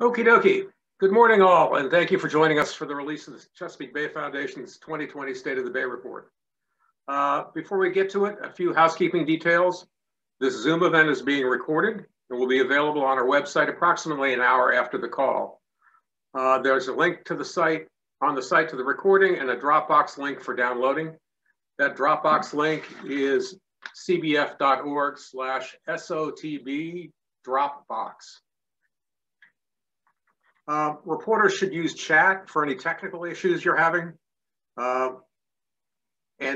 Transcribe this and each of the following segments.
Okie dokie. Good morning, all, and thank you for joining us for the release of the Chesapeake Bay Foundation's 2020 State of the Bay Report. Before we get to it, a few housekeeping details. This Zoom event is being recorded and will be available on our website approximately an hour after the call. There's a link to the site, on the site to the recording, and a Dropbox link for downloading. That Dropbox link is cbf.org/SOTB Dropbox. Reporters should use chat for any technical issues you're having, and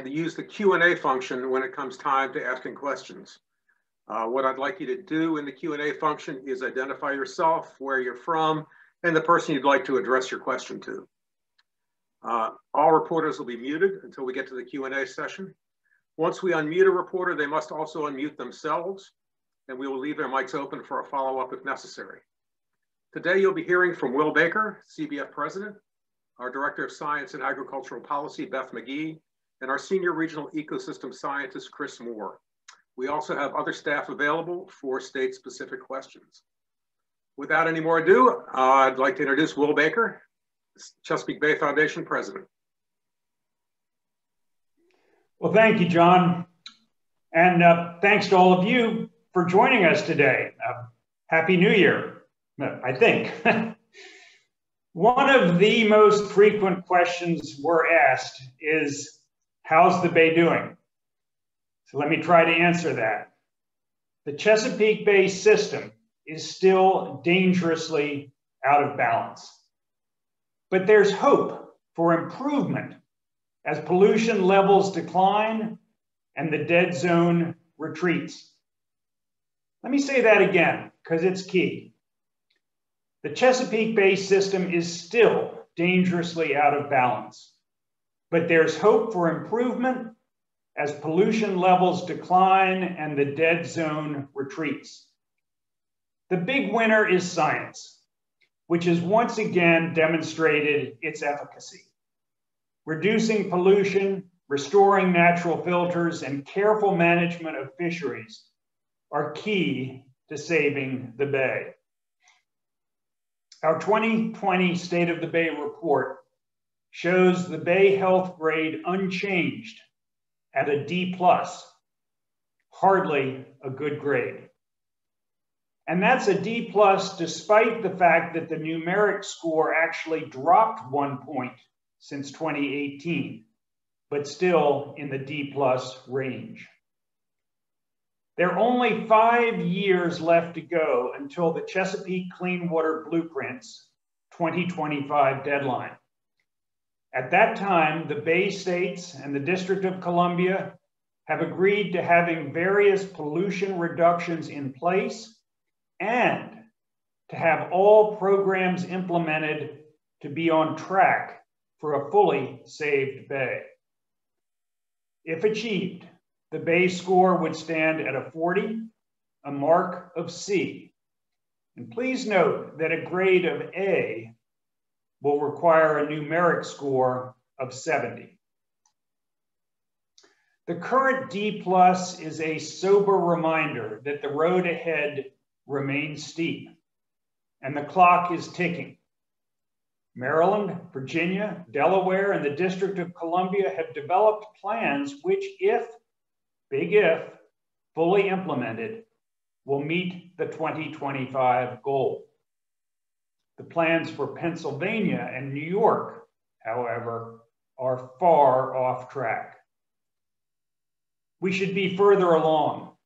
use the Q&A function when it comes time to asking questions. What I'd like you to do in the Q&A function is identify yourself, where you're from, and the person you'd like to address your question to. All reporters will be muted until we get to the Q&A session. Once we unmute a reporter, they must also unmute themselves, and we will leave their mics open for a follow-up if necessary. Today, you'll be hearing from Will Baker, CBF President, our Director of Science and Agricultural Policy, Beth McGee, and our Senior Regional Ecosystem Scientist, Chris Moore. We also have other staff available for state-specific questions. Without any more ado, I'd like to introduce Will Baker, Chesapeake Bay Foundation President. Well, thank you, John. And thanks to all of you for joining us today. Happy New Year. I think. One of the most frequent questions we're asked is, how's the Bay doing? So let me try to answer that. The Chesapeake Bay system is still dangerously out of balance. But there's hope for improvement as pollution levels decline and the dead zone retreats. Let me say that again, because it's key. The Chesapeake Bay system is still dangerously out of balance, but there's hope for improvement as pollution levels decline and the dead zone retreats. The big winner is science, which has once again demonstrated its efficacy. Reducing pollution, restoring natural filters, and careful management of fisheries are key to saving the Bay. Our 2020 State of the Bay report shows the Bay health grade unchanged at a D+, hardly a good grade. And that's a D+ despite the fact that the numeric score actually dropped 1 point since 2018, but still in the D+ range. There are only 5 years left to go until the Chesapeake Clean Water Blueprints 2025 deadline. At that time, the Bay States and the District of Columbia have agreed to having various pollution reductions in place and to have all programs implemented to be on track for a fully saved Bay. If achieved, the Bay score would stand at a 40, a mark of C. And please note that a grade of A will require a numeric score of 70. The current D+ is a sober reminder that the road ahead remains steep and the clock is ticking. Maryland, Virginia, Delaware, and the District of Columbia have developed plans which, big if, fully implemented, will meet the 2025 goal. The plans for Pennsylvania and New York, however, are far off track. We should be further along.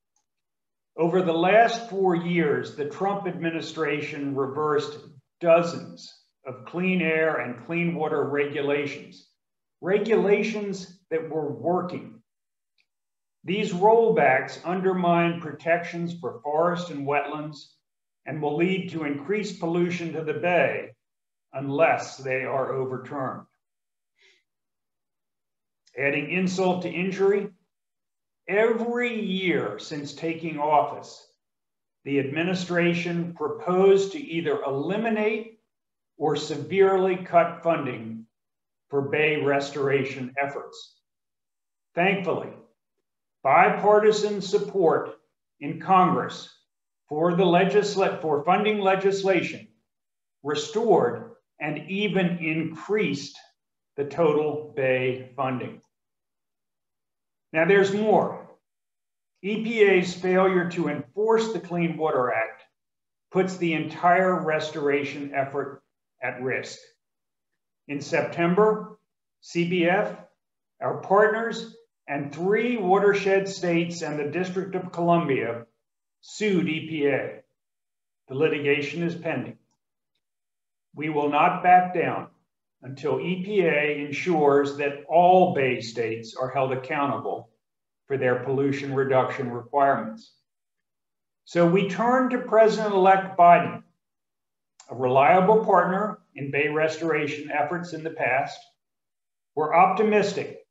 Over the last 4 years, the Trump administration reversed dozens of clean air and clean water regulations that were working. These rollbacks undermine protections for forest and wetlands and will lead to increased pollution to the Bay unless they are overturned. Adding insult to injury, every year since taking office, the administration proposed to either eliminate or severely cut funding for Bay restoration efforts. Thankfully, bipartisan support in Congress for funding legislation restored, and even increased the total bay funding. Now there's more. EPA's failure to enforce the Clean Water Act puts the entire restoration effort at risk. In September, CBF, our partners, and 3 watershed states and the District of Columbia sued EPA. The litigation is pending. We will not back down until EPA ensures that all Bay states are held accountable for their pollution reduction requirements. So we turn to President-elect Biden, a reliable partner in Bay restoration efforts in the past. We're optimistic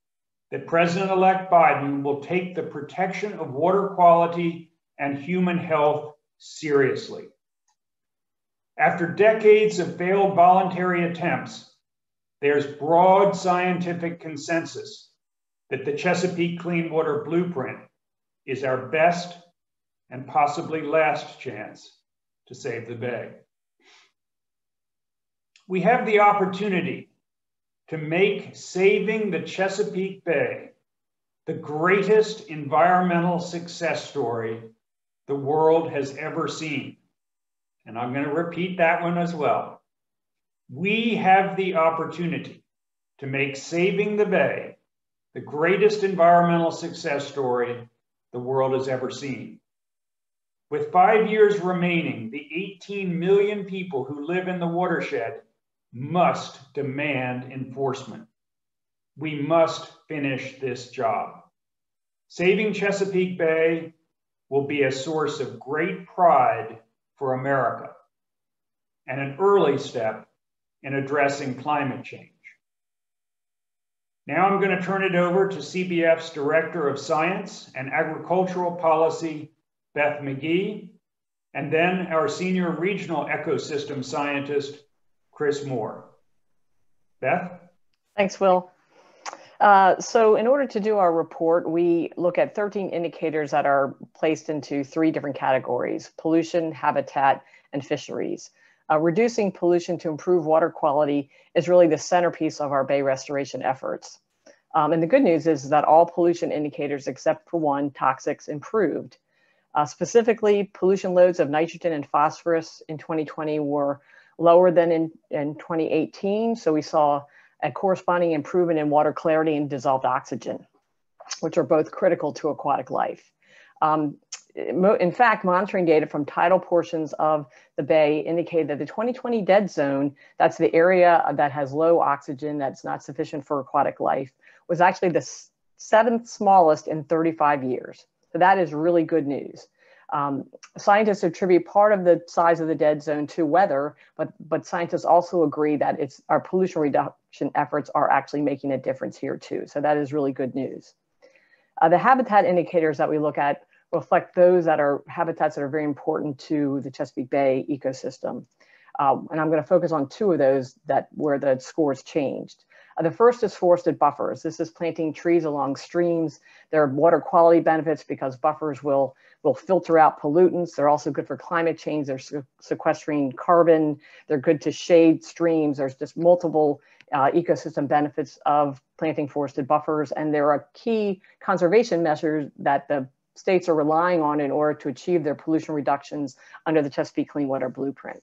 that President-elect Biden will take the protection of water quality and human health seriously. After decades of failed voluntary attempts, there's broad scientific consensus that the Chesapeake Clean Water Blueprint is our best and possibly last chance to save the Bay. We have the opportunity to make saving the Chesapeake Bay the greatest environmental success story the world has ever seen. And I'm going to repeat that one as well. We have the opportunity to make saving the Bay the greatest environmental success story the world has ever seen. With 5 years remaining, the 18 million people who live in the watershed must demand enforcement. We must finish this job. Saving Chesapeake Bay will be a source of great pride for America and an early step in addressing climate change. Now I'm going to turn it over to CBF's Director of Science and Agricultural Policy, Beth McGee, and then our Senior Regional Ecosystem Scientist, Chris Moore. Beth? Thanks, Will. So in order to do our report, we look at 13 indicators that are placed into 3 different categories: pollution, habitat, and fisheries. Reducing pollution to improve water quality is really the centerpiece of our bay restoration efforts. And the good news is that all pollution indicators except for one, toxics, improved. Specifically, pollution loads of nitrogen and phosphorus in 2020 were lower than in 2018. So we saw a corresponding improvement in water clarity and dissolved oxygen, which are both critical to aquatic life. In fact, monitoring data from tidal portions of the bay indicated that the 2020 dead zone, that's the area that has low oxygen, that's not sufficient for aquatic life, was actually the 7th smallest in 35 years. So that is really good news. Scientists attribute part of the size of the dead zone to weather, but scientists also agree that our pollution reduction efforts are actually making a difference here too. So that is really good news. The habitat indicators that we look at reflect those that are habitats that are very important to the Chesapeake Bay ecosystem. And I'm going to focus on 2 of those where the scores changed. The first is forested buffers. This is planting trees along streams. There are water quality benefits because buffers will filter out pollutants. They're also good for climate change. They're sequestering carbon. They're good to shade streams. There's just multiple ecosystem benefits of planting forested buffers. And there are key conservation measures that the states are relying on in order to achieve their pollution reductions under the Chesapeake Clean Water Blueprint.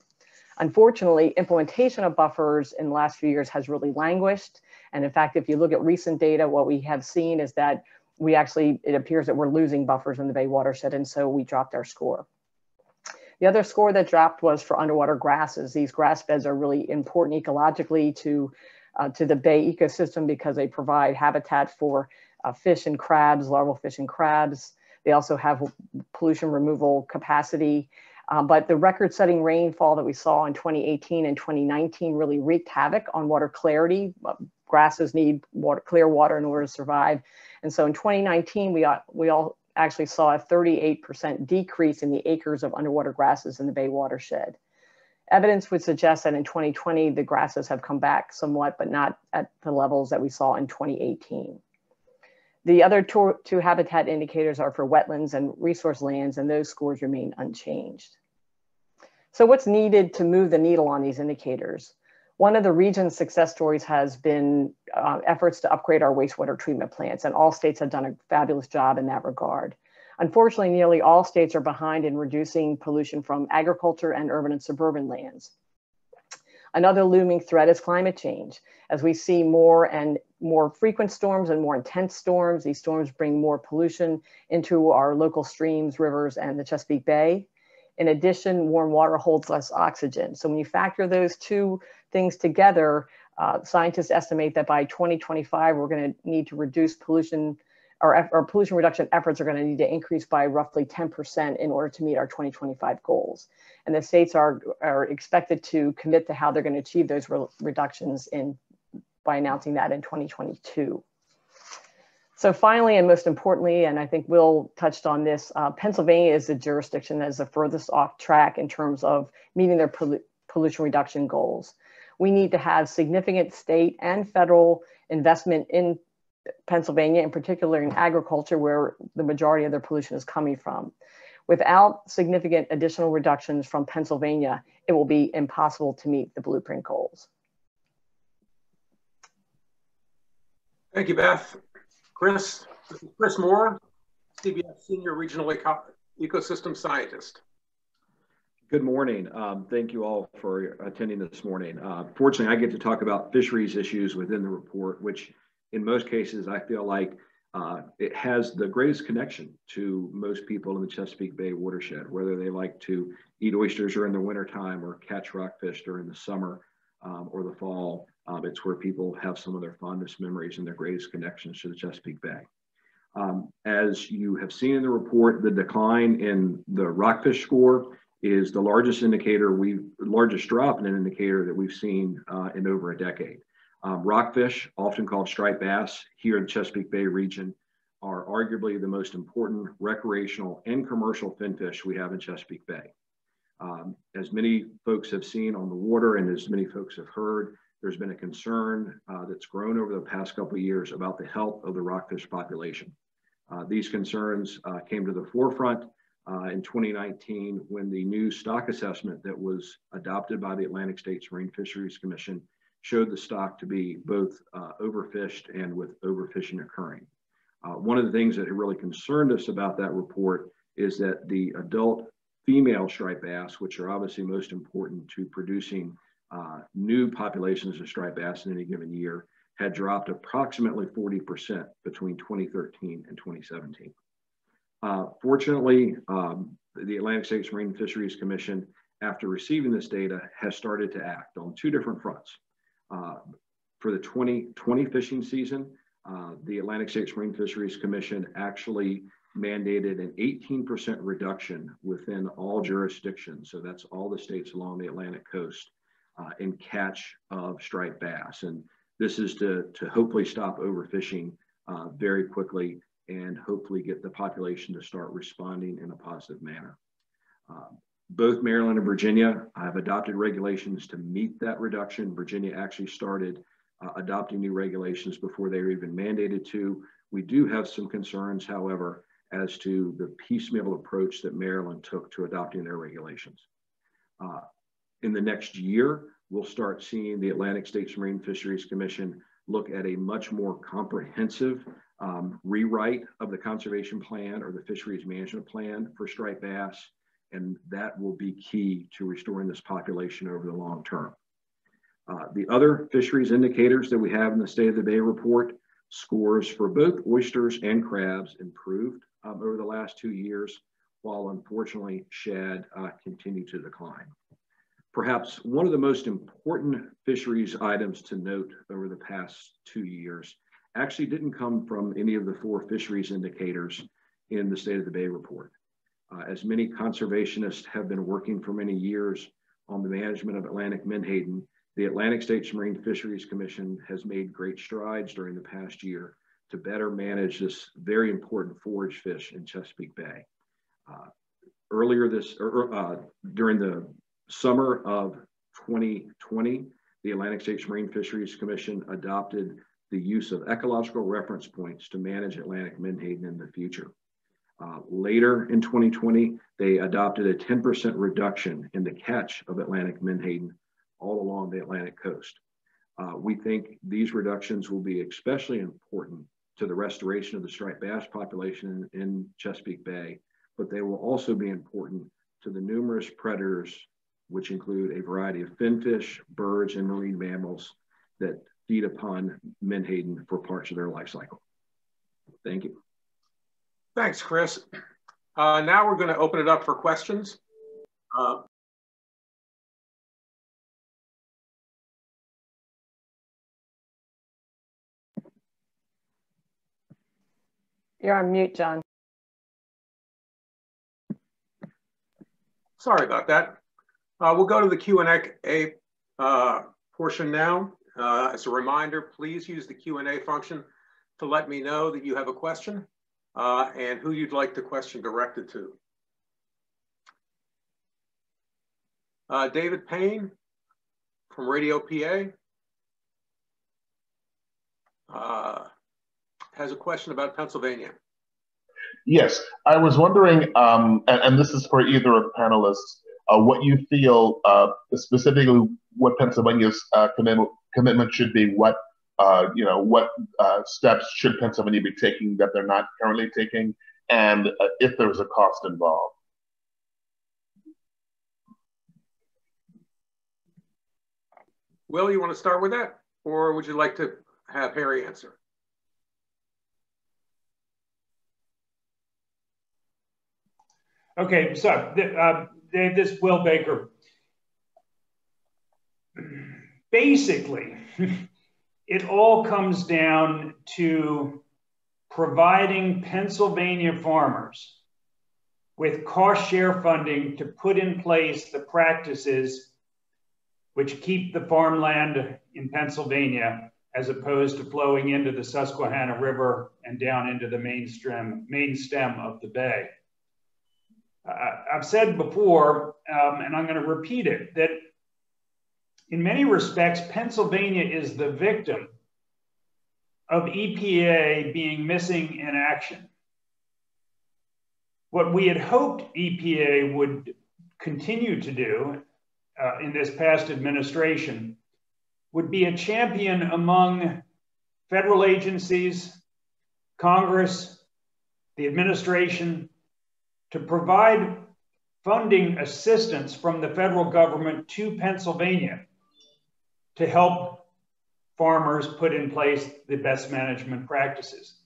Unfortunately, implementation of buffers in the last few years has really languished. And in fact, if you look at recent data, what we have seen is that it appears that we're losing buffers in the Bay watershed, and so we dropped our score. The other score that dropped was for underwater grasses. These grass beds are really important ecologically to the Bay ecosystem because they provide habitat for fish and crabs, larval fish and crabs. They also have pollution removal capacity. But the record-setting rainfall that we saw in 2018 and 2019 really wreaked havoc on water clarity. Grasses need clear water in order to survive. And so in 2019, we all actually saw a 38% decrease in the acres of underwater grasses in the Bay watershed. Evidence would suggest that in 2020, the grasses have come back somewhat, but not at the levels that we saw in 2018. The other 2 habitat indicators are for wetlands and resource lands, and those scores remain unchanged. So what's needed to move the needle on these indicators? One of the region's success stories has been efforts to upgrade our wastewater treatment plants, and all states have done a fabulous job in that regard. Unfortunately, nearly all states are behind in reducing pollution from agriculture and urban and suburban lands. Another looming threat is climate change. As we see more and more frequent storms and more intense storms, these storms bring more pollution into our local streams, rivers, and the Chesapeake Bay. In addition, warm water holds less oxygen. So when you factor those two things together, scientists estimate that by 2025, we're going to need to reduce pollution, our pollution reduction efforts are going to need to increase by roughly 10% in order to meet our 2025 goals. And the states are expected to commit to how they're going to achieve those reductions by announcing that in 2022. So finally, and most importantly, and I think Will touched on this, Pennsylvania is the jurisdiction that is the furthest off track in terms of meeting their pollution reduction goals. We need to have significant state and federal investment in Pennsylvania, in particular in agriculture, where the majority of their pollution is coming from. Without significant additional reductions from Pennsylvania, it will be impossible to meet the blueprint goals. Thank you, Beth. Chris Moore, CBS Senior Regional Ecosystem Scientist. Good morning. Thank you all for attending this morning. Fortunately, I get to talk about fisheries issues within the report, which in most cases, I feel like it has the greatest connection to most people in the Chesapeake Bay watershed, whether they like to eat oysters during the wintertime or catch rockfish during the summer or the fall. It's where people have some of their fondest memories and their greatest connections to the Chesapeake Bay. As you have seen in the report, the decline in the rockfish score is the largest largest drop in an indicator that we've seen in over a decade. Rockfish, often called striped bass, here in the Chesapeake Bay region, are arguably the most important recreational and commercial finfish we have in Chesapeake Bay. As many folks have seen on the water and as many folks have heard, there's been a concern that's grown over the past couple of years about the health of the rockfish population. These concerns came to the forefront in 2019 when the new stock assessment that was adopted by the Atlantic States Marine Fisheries Commission showed the stock to be both overfished and with overfishing occurring. One of the things that really concerned us about that report is that the adult female striped bass, which are obviously most important to producing new populations of striped bass in any given year, had dropped approximately 40% between 2013 and 2017. Fortunately, the Atlantic States Marine Fisheries Commission, after receiving this data, has started to act on two different fronts. For the 2020 fishing season, the Atlantic States Marine Fisheries Commission actually mandated an 18% reduction within all jurisdictions. So that's all the states along the Atlantic coast in catch of striped bass. And this is to hopefully stop overfishing very quickly and hopefully get the population to start responding in a positive manner. Both Maryland and Virginia have adopted regulations to meet that reduction. Virginia actually started adopting new regulations before they were even mandated to. We do have some concerns, however, as to the piecemeal approach that Maryland took to adopting their regulations. In the next year, we'll start seeing the Atlantic States Marine Fisheries Commission look at a much more comprehensive rewrite of the conservation plan or the fisheries management plan for striped bass. And that will be key to restoring this population over the long term. The other fisheries indicators that we have in the State of the Bay report, scores for both oysters and crabs improved over the last 2 years, while unfortunately shad continue to decline. Perhaps one of the most important fisheries items to note over the past 2 years actually didn't come from any of the 4 fisheries indicators in the State of the Bay report. As many conservationists have been working for many years on the management of Atlantic menhaden, the Atlantic States Marine Fisheries Commission has made great strides during the past year to better manage this very important forage fish in Chesapeake Bay. During the summer of 2020, the Atlantic States Marine Fisheries Commission adopted the use of ecological reference points to manage Atlantic menhaden in the future. Later in 2020, they adopted a 10% reduction in the catch of Atlantic menhaden all along the Atlantic coast. We think these reductions will be especially important to the restoration of the striped bass population in Chesapeake Bay, but they will also be important to the numerous predators, which include a variety of finfish, birds, and marine mammals that feed upon menhaden for parts of their life cycle. Thank you. Thanks, Chris. Now we're going to open it up for questions. You're on mute, John. Sorry about that. We'll go to the Q&A portion now. As a reminder, please use the Q&A function to let me know that you have a question and who you'd like the question directed to. David Payne from Radio PA has a question about Pennsylvania. Yes, I was wondering, and this is for either of the panelists, what you feel, specifically what Pennsylvania's commitment should be, what steps should Pennsylvania be taking that they're not currently taking, and if there was a cost involved. Will, you want to start with that, or would you like to have Harry answer? Okay, so Dave, this is Will Baker. Basically, it all comes down to providing Pennsylvania farmers with cost share funding to put in place the practices which keep the farmland in Pennsylvania as opposed to flowing into the Susquehanna River and down into the main stem of the bay. I've said before, and I'm going to repeat it, that in many respects, Pennsylvania is the victim of EPA being missing in action. What we had hoped EPA would continue to do in this past administration would be a champion among federal agencies, Congress, the administration, to provide funding assistance from the federal government to Pennsylvania to help farmers put in place the best management practices.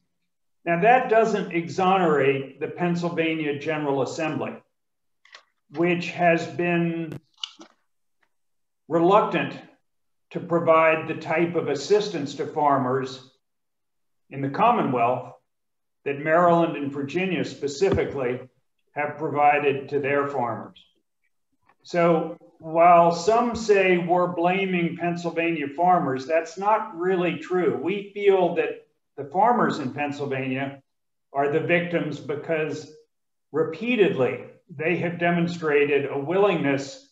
Now, that doesn't exonerate the Pennsylvania General Assembly, which has been reluctant to provide the type of assistance to farmers in the Commonwealth that Maryland and Virginia specifically have provided to their farmers. So while some say we're blaming Pennsylvania farmers, that's not really true. We feel that the farmers in Pennsylvania are the victims because repeatedly they have demonstrated a willingness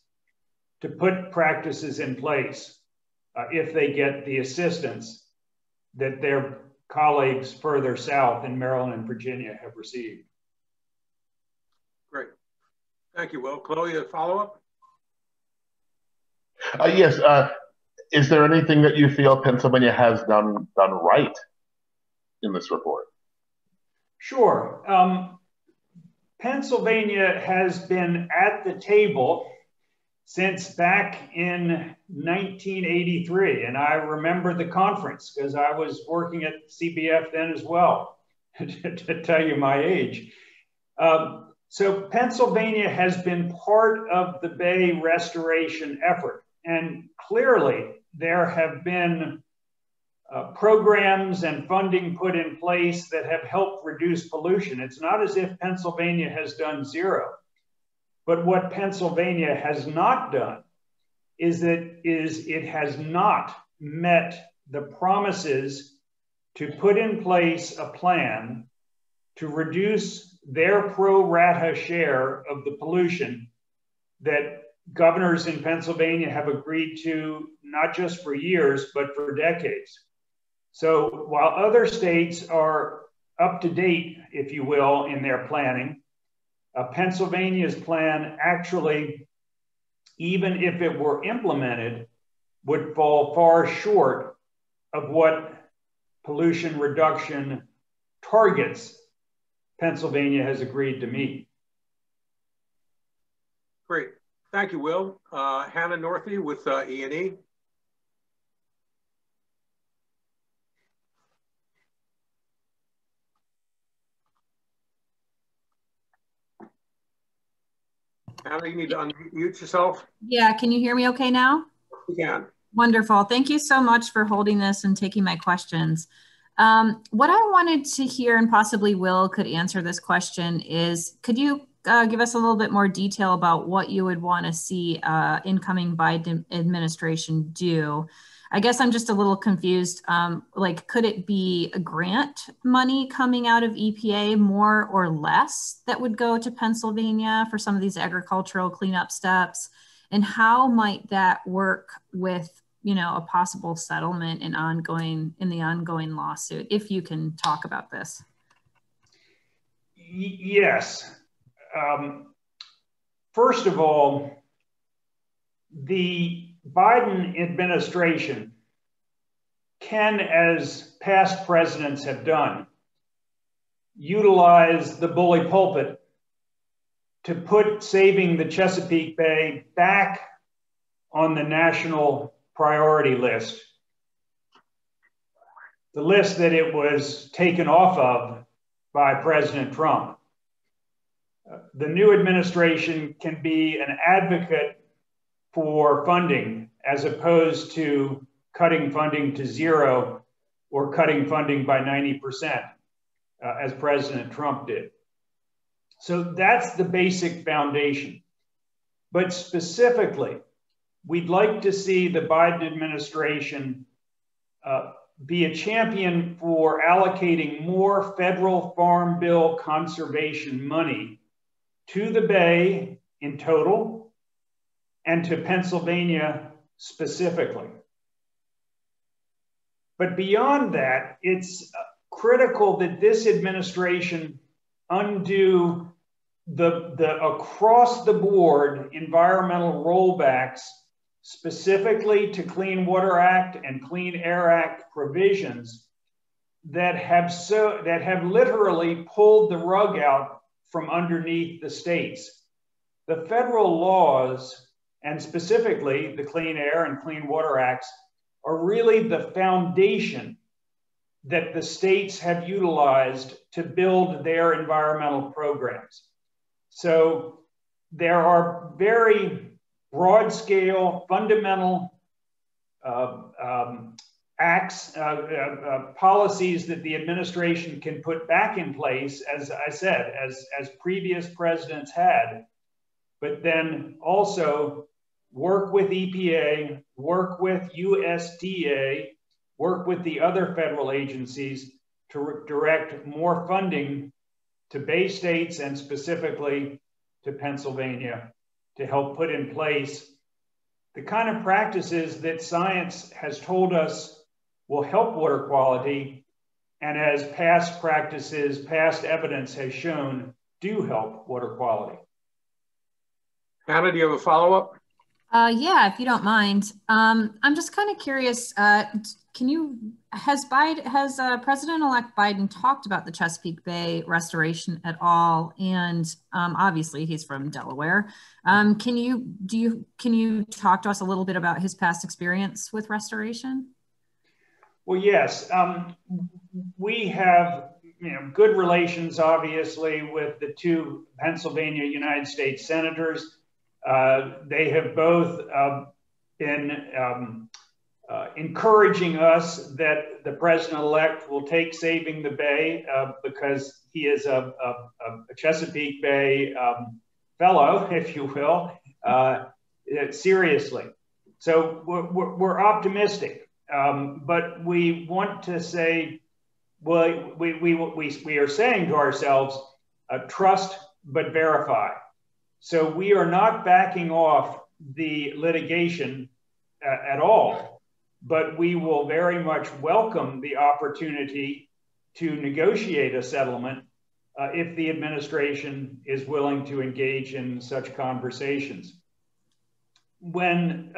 to put practices in place if they get the assistance that their colleagues further south in Maryland and Virginia have received. Great. Thank you, Will. Chloe, a follow-up? Yes. Is there anything that you feel Pennsylvania has done right in this report? Sure. Pennsylvania has been at the table since back in 1983. And I remember the conference because I was working at CBF then as well, to tell you my age. So Pennsylvania has been part of the Bay restoration effort. And clearly there have been programs and funding put in place that have helped reduce pollution. It's not as if Pennsylvania has done zero. But what Pennsylvania has not done is it has not met the promises to put in place a plan to reduce their pro rata share of the pollution that governors in Pennsylvania have agreed to, not just for years, but for decades. So while other states are up to date, if you will, in their planning. Pennsylvania's plan actually, even if it were implemented, would fall far short of what pollution reduction targets Pennsylvania has agreed to meet. Great. Thank you, Will. Hannah Northey with E&E. Hannah, you need to unmute yourself. Yeah, can you hear me okay now? You can. Wonderful. Thank you so much for holding this and taking my questions. What I wanted to hear, and possibly Will could answer this question, is could you give us a little bit more detail about what you would want to see incoming Biden administration do? I guess I'm just a little confused. Like, could it be a grant money coming out of EPA, more or less, that would go to Pennsylvania for some of these agricultural cleanup steps? And how might that work with, you know, a possible settlement in the ongoing lawsuit, if you can talk about this? Yes. First of all, the Biden administration can, as past presidents have done, utilize the bully pulpit to put saving the Chesapeake Bay back on the national priority list, the list that it was taken off of by President Trump. The new administration can be an advocate for funding as opposed to cutting funding to zero or cutting funding by 90%, as President Trump did. So that's the basic foundation. But specifically, we'd like to see the Biden administration be a champion for allocating more federal Farm Bill conservation money to the Bay in total and to Pennsylvania specifically. But beyond that, it's critical that this administration undo the across the board environmental rollbacks specifically to Clean Water Act and Clean Air Act provisions that have literally pulled the rug out from underneath the states. The federal laws, and specifically the Clean Air and Clean Water Acts, are really the foundation that the states have utilized to build their environmental programs. So there are very broad scale, fundamental acts, policies that the administration can put back in place, as I said, as previous presidents had, but then also work with EPA, work with USDA, work with the other federal agencies to direct more funding to Bay states and specifically to Pennsylvania to help put in place the kind of practices that science has told us will help water quality, and as past practices, past evidence has shown, do help water quality. Hannah, do you have a follow-up? Yeah, if you don't mind. I'm just kind of curious, has President-elect Biden talked about the Chesapeake Bay restoration at all? And obviously he's from Delaware. Can you talk to us a little bit about his past experience with restoration? Well, yes, we have good relations, obviously, with the two Pennsylvania United States senators. They have both been encouraging us that the president-elect will take saving the Bay because he is a Chesapeake Bay fellow, if you will, seriously. So we're optimistic, but we want to say, well, we are saying to ourselves, trust but verify. So we are not backing off the litigation at all, but we will very much welcome the opportunity to negotiate a settlement if the administration is willing to engage in such conversations. When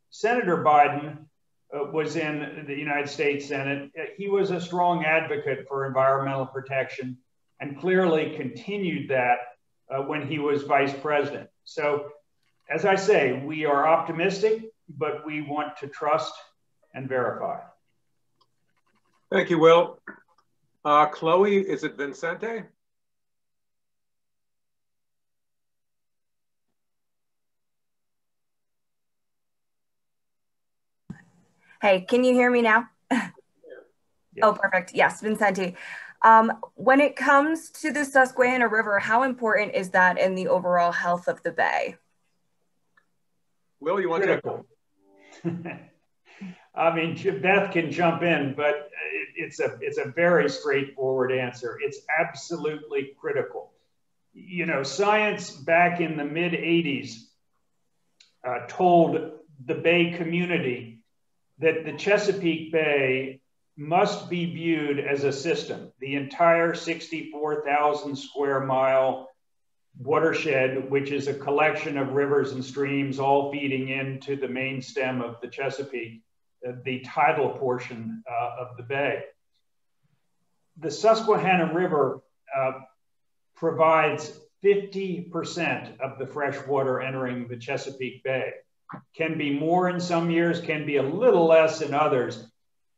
Senator Biden was in the United States Senate, he was a strong advocate for environmental protection and clearly continued that when he was vice president. So, as I say, we are optimistic, but we want to trust and verify. Thank you, Will. Chloe, is it Vincente? Hey, can you hear me now? Yeah. Oh, perfect. Yes, Vincente. When it comes to the Susquehanna River, how important is that in the overall health of the bay? Will, you want Critical. I mean, Beth can jump in, but it's a very straightforward answer. It's absolutely critical. You know, science back in the mid-'80s told the Bay community that the Chesapeake Bay must be viewed as a system. The entire 64,000 square mile watershed, which is a collection of rivers and streams all feeding into the main stem of the Chesapeake, the tidal portion of the bay. The Susquehanna River provides 50% of the fresh water entering the Chesapeake Bay. Can be more in some years, can be a little less in others,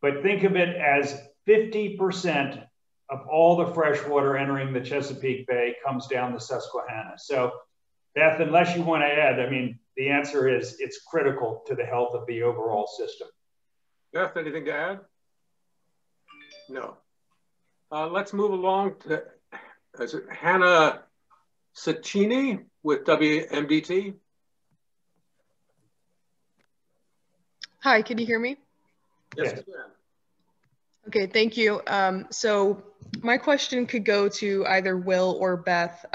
but think of it as 50% of all the fresh water entering the Chesapeake Bay comes down the Susquehanna. So, Beth, unless you want to add, I mean, the answer is it's critical to the health of the overall system. Beth, anything to add? No. Let's move along to Hannah Ciccini with WMDT. Hi, can you hear me? Yes, we can. Okay, thank you. So my question could go to either Will or Beth.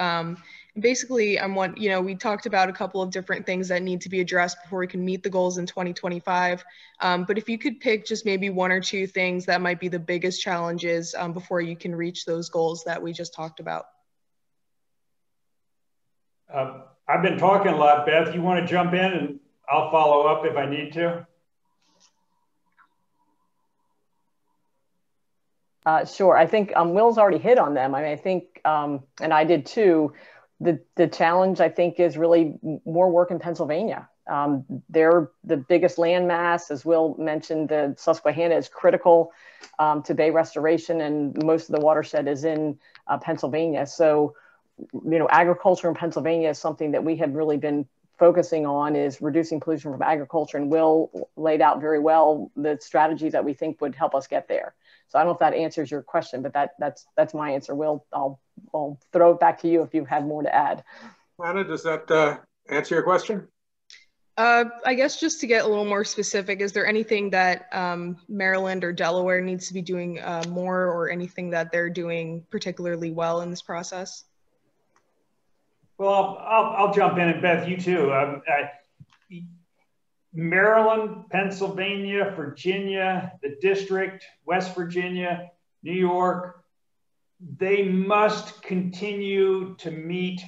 Basically, we talked about a couple of different things that need to be addressed before we can meet the goals in 2025. But if you could pick just maybe one or two things that might be the biggest challenges before you can reach those goals that we just talked about. I've been talking a lot, Beth. You want to jump in and I'll follow up if I need to? Sure. I think Will's already hit on them. I mean, I think, and I did too, the challenge, I think, is really more work in Pennsylvania. They're the biggest land mass. As Will mentioned, the Susquehanna is critical to bay restoration, and most of the watershed is in Pennsylvania. So, you know, agriculture in Pennsylvania is something that we have really been focusing on, is reducing pollution from agriculture, and Will laid out very well the strategies that we think would help us get there. So I don't know if that answers your question, but that's my answer. Will, I'll throw it back to you if you have more to add. Anna, does that answer your question? I guess just to get a little more specific, is there anything that Maryland or Delaware needs to be doing more, or anything that they're doing particularly well in this process? Well, I'll jump in, and Beth, you too. Maryland, Pennsylvania, Virginia, the district, West Virginia, New York, they must continue to meet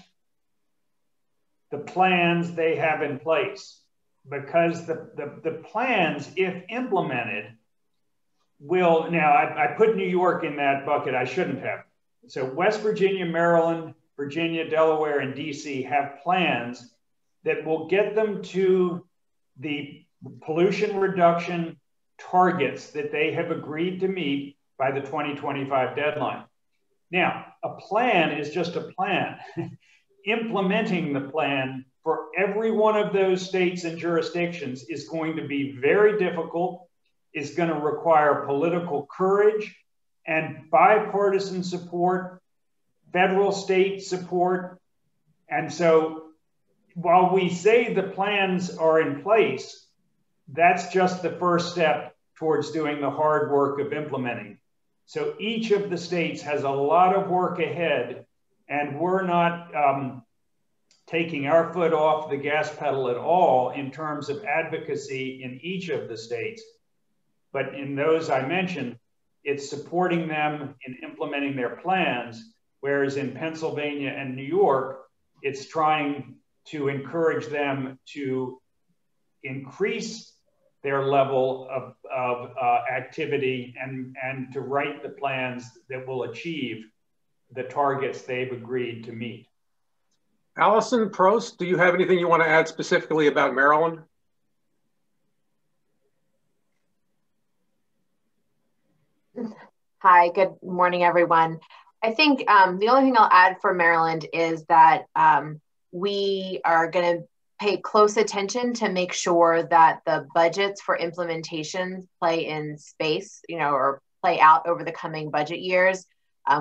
the plans they have in place, because the plans, if implemented, will, now I put New York in that bucket, I shouldn't have. So West Virginia, Maryland, Virginia, Delaware, and DC have plans that will get them to the pollution reduction targets that they have agreed to meet by the 2025 deadline. Now, a plan is just a plan. Implementing the plan for every one of those states and jurisdictions is going to be very difficult, is going to require political courage and bipartisan support, federal state support. And so while we say the plans are in place, that's just the first step towards doing the hard work of implementing. So each of the states has a lot of work ahead, and we're not taking our foot off the gas pedal at all in terms of advocacy in each of the states. But in those I mentioned, it's supporting them in implementing their plans, whereas in Pennsylvania and New York, it's trying to encourage them to increase their level of activity and to write the plans that will achieve the targets they've agreed to meet. Alison Prost, do you have anything you want to add specifically about Maryland? Hi, good morning, everyone. I think the only thing I'll add for Maryland is that we are going to pay close attention to make sure that the budgets for implementation play in space, or play out over the coming budget years.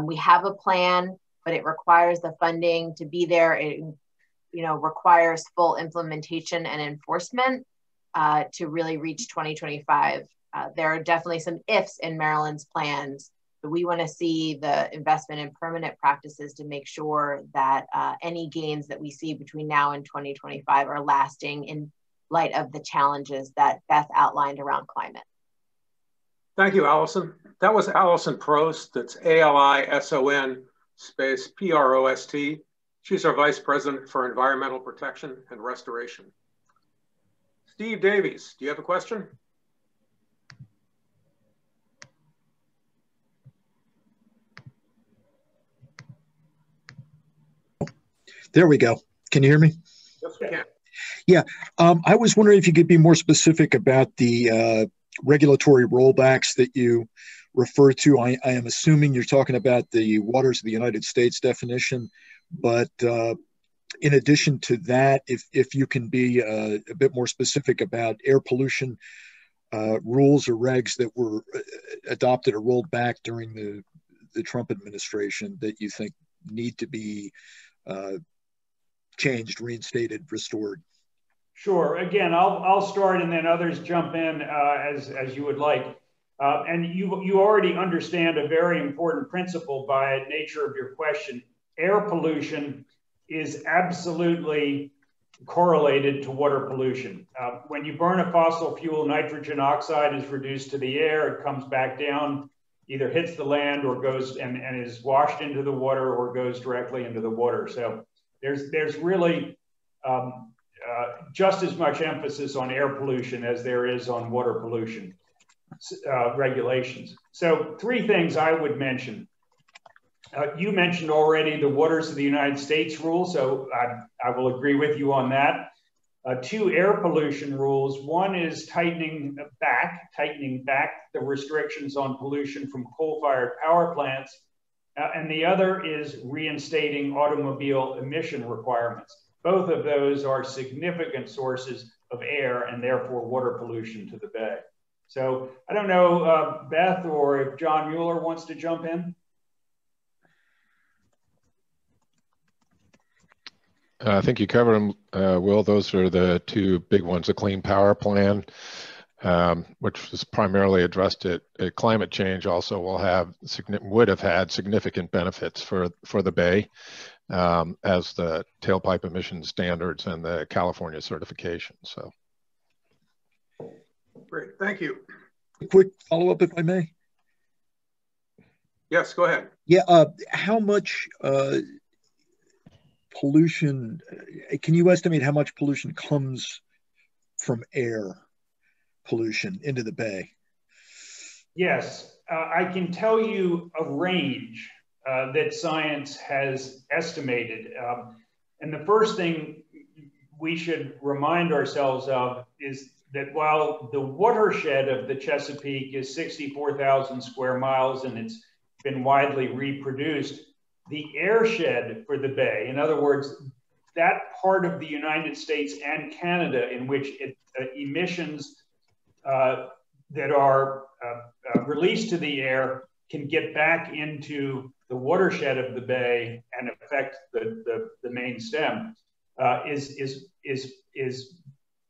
We have a plan, but it requires the funding to be there. It, requires full implementation and enforcement to really reach 2025. There are definitely some ifs in Maryland's plans, but we want to see the investment in permanent practices to make sure that any gains that we see between now and 2025 are lasting in light of the challenges that Beth outlined around climate. Thank you, Alison. That was Alison Prost. That's ALISON space PROST. She's our Vice President for Environmental Protection and Restoration. Steve Davies, do you have a question? There we go. Can you hear me? Yes, we can. Yeah. I was wondering if you could be more specific about the regulatory rollbacks that you refer to. I am assuming you're talking about the waters of the United States definition, but in addition to that, if you can be a bit more specific about air pollution rules or regs that were adopted or rolled back during the Trump administration that you think need to be changed, reinstated, restored. Sure. Again, I'll start and then others jump in as you would like. And you already understand a very important principle by nature of your question. Air pollution is absolutely correlated to water pollution. When you burn a fossil fuel, nitrogen oxide is reduced to the air. It comes back down, either hits the land or goes and is washed into the water or goes directly into the water. So there's really just as much emphasis on air pollution as there is on water pollution regulations. So 3 things I would mention. You mentioned already the waters of the United States rule, so I will agree with you on that. 2 air pollution rules. One is tightening back the restrictions on pollution from coal-fired power plants, and the other is reinstating automobile emission requirements. Both of those are significant sources of air and therefore water pollution to the bay. So I don't know, Beth, or if John Mueller wants to jump in. I think you covered them, Will. Those are the 2 big ones. The Clean Power Plan, which was primarily addressed at climate change, also would have had significant benefits for the Bay, as the tailpipe emission standards and the California certification. So, great, thank you. A quick follow-up, if I may. Yes, go ahead. Yeah, how much pollution, can you estimate how much pollution comes from air pollution into the Bay? Yes, I can tell you a range that science has estimated. And the first thing we should remind ourselves of is that while the watershed of the Chesapeake is 64,000 square miles and it's been widely reproduced, the airshed for the Bay, in other words, that part of the United States and Canada in which emissions that are released to the air can get back into the watershed of the Bay and affect the main stem, is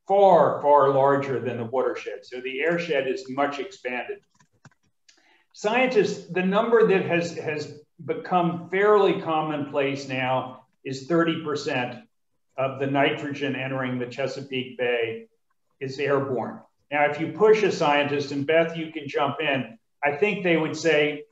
far, far larger than the watershed. So the airshed is much expanded. Scientists, the number that has become fairly commonplace now is 30% of the nitrogen entering the Chesapeake Bay is airborne. Now, if you push a scientist, and Beth, you can jump in, I think they would say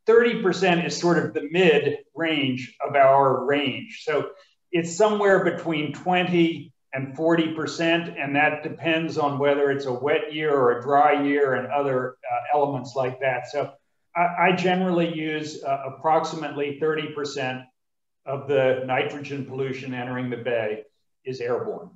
30% is sort of the mid range of our range. So it's somewhere between 20 and 40%, and that depends on whether it's a wet year or a dry year and other elements like that. So I generally use approximately 30% of the nitrogen pollution entering the bay is airborne.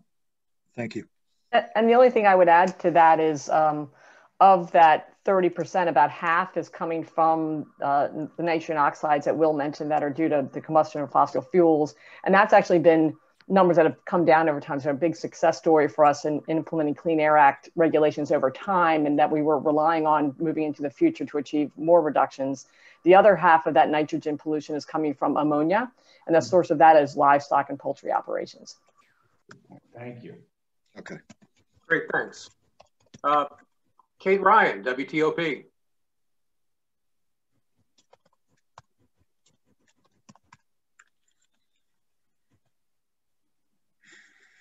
Thank you. And the only thing I would add to that is of that 30%, about half is coming from the nitrogen oxides that Will mentioned that are due to the combustion of fossil fuels. And that's actually been numbers that have come down over time. So a big success story for us in implementing Clean Air Act regulations over time, and that we were relying on moving into the future to achieve more reductions. The other half of that nitrogen pollution is coming from ammonia, and the source of that is livestock and poultry operations. Thank you. Okay. Great, thanks. Kate Ryan, WTOP.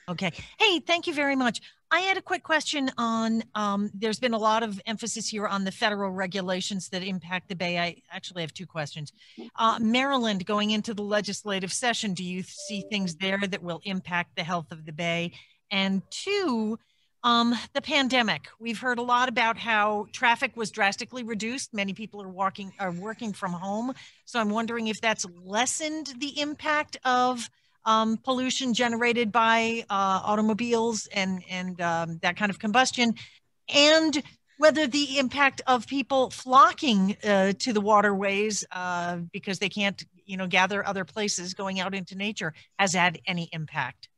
Okay. Hey, thank you very much. I had a quick question on, there's been a lot of emphasis here on the federal regulations that impact the Bay. I actually have two questions. Maryland, going into the legislative session, do you see things there that will impact the health of the Bay? And two, the pandemic. We've heard a lot about how traffic was drastically reduced. Many people are working from home. So I'm wondering if that's lessened the impact of pollution generated by automobiles and that kind of combustion, and whether the impact of people flocking to the waterways because they can't, gather other places, going out into nature, has had any impact.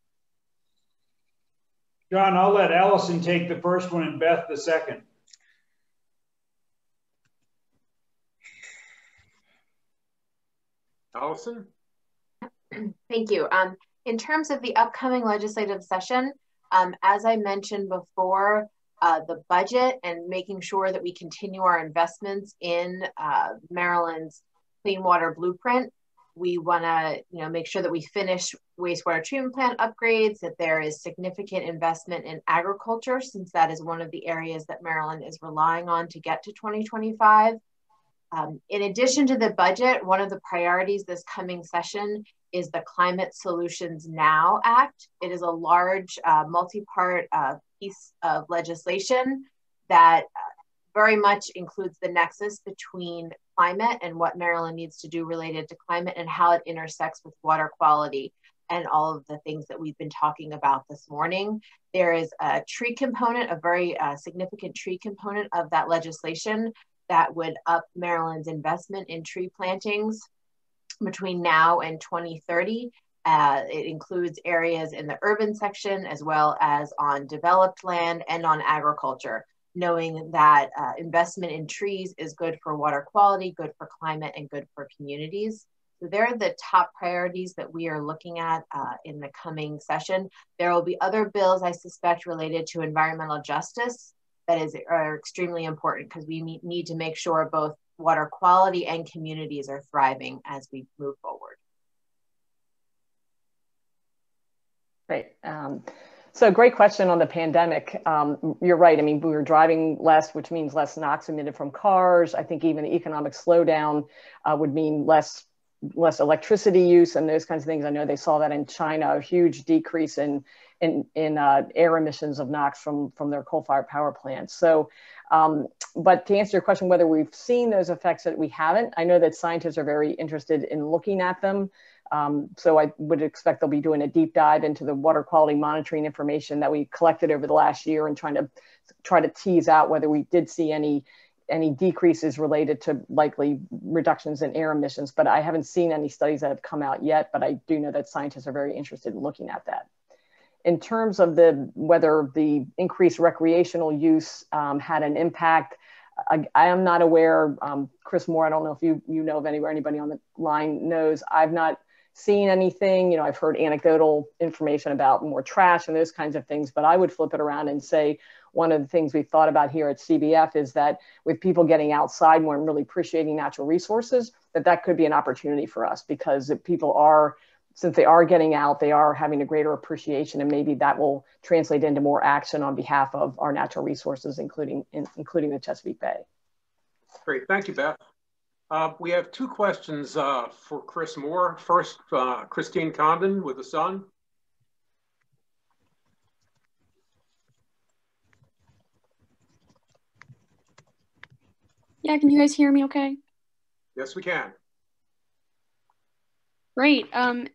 John, I'll let Alison take the first one and Beth the second. Alison? Thank you. In terms of the upcoming legislative session, as I mentioned before, the budget and making sure that we continue our investments in Maryland's clean water blueprint. We want to, make sure that we finish wastewater treatment plant upgrades, that there is significant investment in agriculture, since that is one of the areas that Maryland is relying on to get to 2025. In addition to the budget, one of the priorities this coming session is the Climate Solutions Now Act. It is a large multi-part piece of legislation that very much includes the nexus between climate and what Maryland needs to do related to climate and how it intersects with water quality and all of the things that we've been talking about this morning. There is a tree component, a very significant tree component of that legislation that would up Maryland's investment in tree plantings between now and 2030. It includes areas in the urban section as well as on developed land and on agriculture, knowing that investment in trees is good for water quality, good for climate, and good for communities. So they're the top priorities that we are looking at in the coming session. There will be other bills, I suspect, related to environmental justice that are extremely important, because we need to make sure both water quality and communities are thriving as we move forward. Great. So great question on the pandemic. You're right. I mean, we were driving less, which means less NOx emitted from cars. I think even the economic slowdown would mean less electricity use and those kinds of things. I know they saw that in China, a huge decrease in air emissions of NOx from their coal-fired power plants. So, but to answer your question, whether we've seen those effects, that we haven't. I know that scientists are very interested in looking at them. So I would expect they'll be doing a deep dive into the water quality monitoring information that we collected over the last year and try to tease out whether we did see any decreases related to likely reductions in air emissions. But I haven't seen any studies that have come out yet, but I do know that scientists are very interested in looking at that. In terms of whether the increased recreational use had an impact, I am not aware. Chris Moore, I don't know if you know of anybody on the line knows. I've not seen anything. I've heard anecdotal information about more trash and those kinds of things, but I would flip it around and say one of the things we've thought about here at CBF is that with people getting outside more and really appreciating natural resources, that could be an opportunity for us, because if people are, since they are getting out, they are having a greater appreciation, and maybe that will translate into more action on behalf of our natural resources, including the Chesapeake Bay. Great, thank you, Beth. We have two questions for Chris Moore. First, Christine Condon with the Sun. Yeah, can you guys hear me okay? Yes, we can. Great.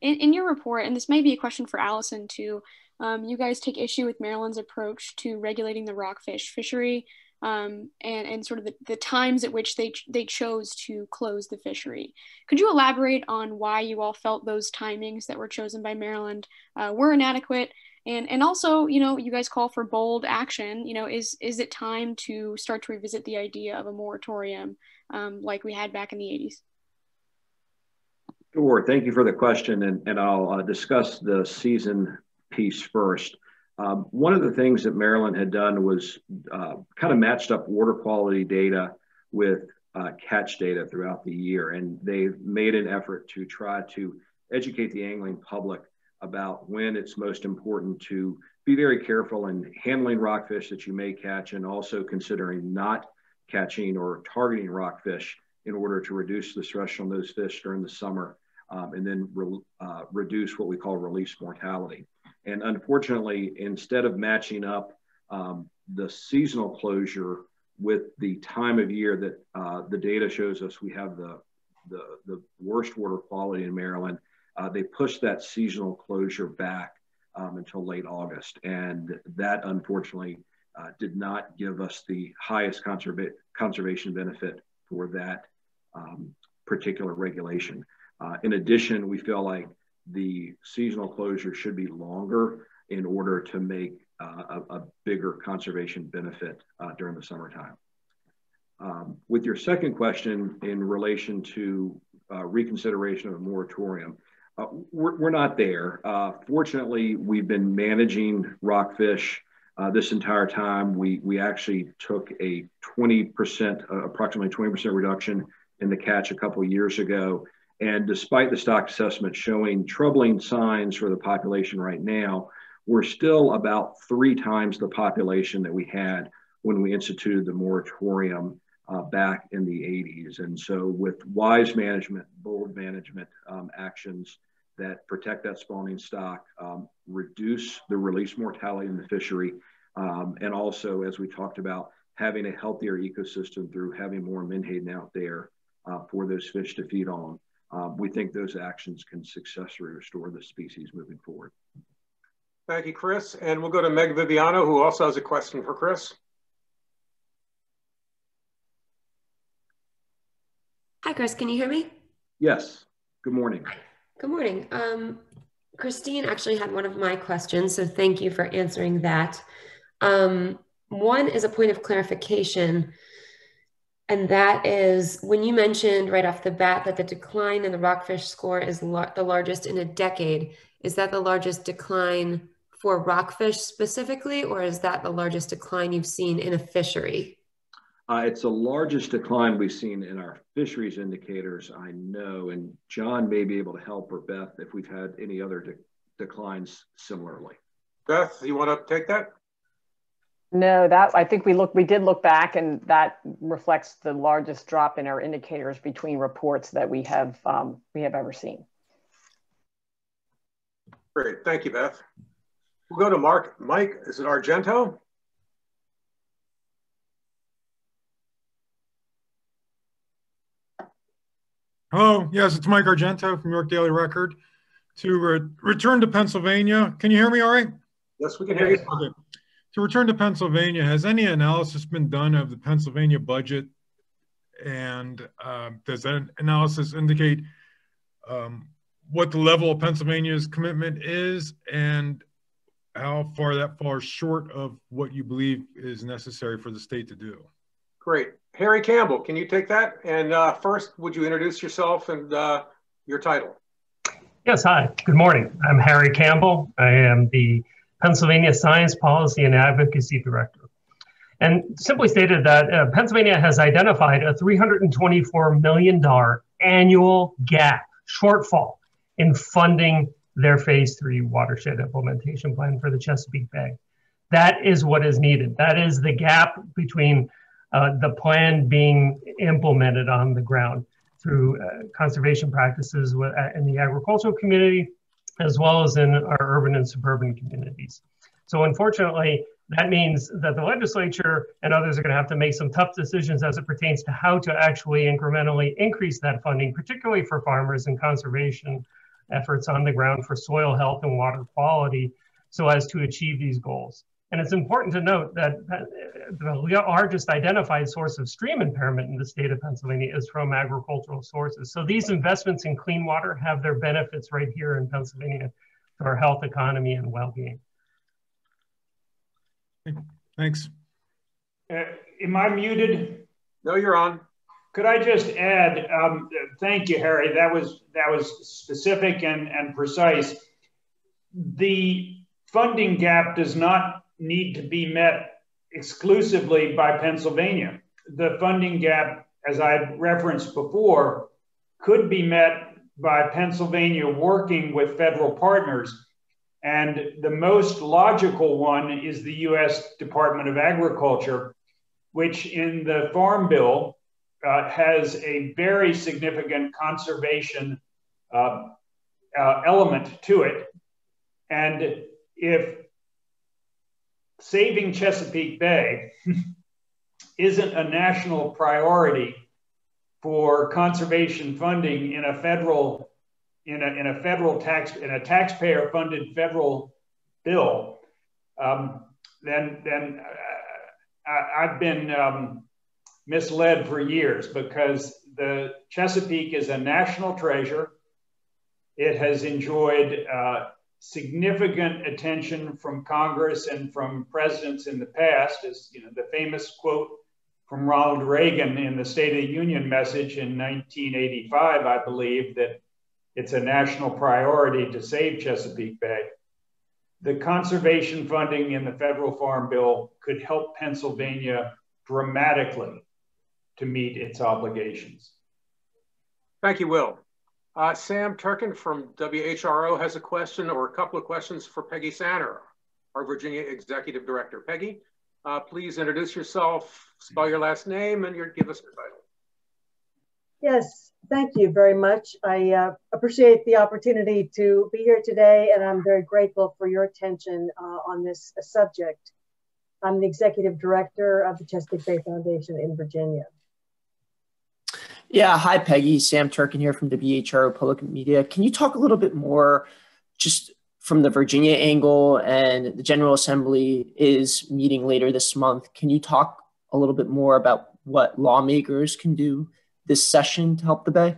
In your report, and this may be a question for Alison too, you guys take issue with Maryland's approach to regulating the rockfish fishery and sort of the times at which they chose to close the fishery. Could you elaborate on why you all felt those timings that were chosen by Maryland were inadequate? And also, you know, you guys call for bold action. You know, is it time to start to revisit the idea of a moratorium like we had back in the 80s? Sure, thank you for the question, and I'll discuss the season piece first. One of the things that Maryland had done was kind of matched up water quality data with catch data throughout the year, and they made an effort to try to educate the angling public about when it's most important to be very careful in handling rockfish that you may catch, and also considering not catching or targeting rockfish in order to reduce the stress on those fish during the summer, and then reduce what we call release mortality. And unfortunately, instead of matching up the seasonal closure with the time of year that the data shows us we have the worst water quality in Maryland, they pushed that seasonal closure back until late August. And that unfortunately did not give us the highest conservation benefit for that particular regulation. In addition, we feel like the seasonal closure should be longer in order to make a bigger conservation benefit during the summertime. With your second question in relation to reconsideration of a moratorium, we're not there. Fortunately, we've been managing rockfish this entire time. We actually took a 20%, approximately 20% reduction in the catch a couple of years ago. And despite the stock assessment showing troubling signs for the population right now, we're still about 3 times the population that we had when we instituted the moratorium back in the 80s. And so with wise management, bold management actions that protect that spawning stock, reduce the release mortality in the fishery, and also, as we talked about, having a healthier ecosystem through having more menhaden out there for those fish to feed on. We think those actions can successfully restore the species moving forward. Thank you, Chris. And we'll go to Meg Viviano, who also has a question for Chris. Hi, Chris. Can you hear me? Yes. Good morning. Good morning. Christine actually had one of my questions, so thank you for answering that. One is a point of clarification. And that is when you mentioned right off the bat that the decline in the rockfish score is the largest in a decade, is that the largest decline for rockfish specifically, or is that the largest decline you've seen in a fishery? It's the largest decline we've seen in our fisheries indicators, I know, and John may be able to help, or Beth, if we've had any other declines similarly. Beth, you want to take that? No, that I think we did look back, and that reflects the largest drop in our indicators between reports that we have ever seen. Great, thank you, Beth. We'll go to Mike, is it Argento? Hello, yes, it's Mike Argento from York Daily Record. To return to Pennsylvania, can you hear me all right? Yes, we can hear you. Okay. To return to Pennsylvania, has any analysis been done of the Pennsylvania budget? And does that analysis indicate what the level of Pennsylvania's commitment is and how far that falls short of what you believe is necessary for the state to do? Great. Harry Campbell, can you take that? And first, would you introduce yourself and your title? Yes, hi, good morning. I'm Harry Campbell. I am the Pennsylvania Science Policy and Advocacy Director. And simply stated that Pennsylvania has identified a $324 million annual gap, shortfall, in funding their Phase 3 watershed implementation plan for the Chesapeake Bay. That is what is needed. That is the gap between the plan being implemented on the ground through conservation practices in the agricultural community, as well as in our urban and suburban communities. So unfortunately, that means that the legislature and others are going to have to make some tough decisions as it pertains to how to actually incrementally increase that funding, particularly for farmers and conservation efforts on the ground for soil health and water quality, so as to achieve these goals. And it's important to note that the largest identified source of stream impairment in the state of Pennsylvania is from agricultural sources. So these investments in clean water have their benefits right here in Pennsylvania to our health, economy, and well-being. Thanks. Am I muted? No, you're on. Could I just add, thank you, Harry. That was specific and precise. The funding gap does not need to be met exclusively by Pennsylvania. The funding gap, as I referenced before, could be met by Pennsylvania working with federal partners. And the most logical one is the U.S. Department of Agriculture, which in the Farm Bill has a very significant conservation element to it. And if saving Chesapeake Bay isn't a national priority for conservation funding in a federal taxpayer-funded federal bill, then I've been misled for years, because the Chesapeake is a national treasure. It has enjoyed significant attention from Congress and from presidents in the past, as the famous quote from Ronald Reagan in the State of the Union message in 1985, I believe, that it's a national priority to save Chesapeake Bay. The conservation funding in the federal Farm Bill could help Pennsylvania dramatically to meet its obligations. Thank you, Will. Sam Turkin from WHRO has a question or a couple of questions for Peggy Sanner, our Virginia Executive Director. Peggy, please introduce yourself, spell your last name, and give us your title. Yes, thank you very much. I appreciate the opportunity to be here today, and I'm very grateful for your attention on this subject. I'm the Executive Director of the Chesapeake Bay Foundation in Virginia. Yeah, hi Peggy, Sam Turkin here from WHRO Public Media. Can you talk a little bit more just from the Virginia angle, and the General Assembly is meeting later this month. Can you talk a little bit more about what lawmakers can do this session to help the Bay?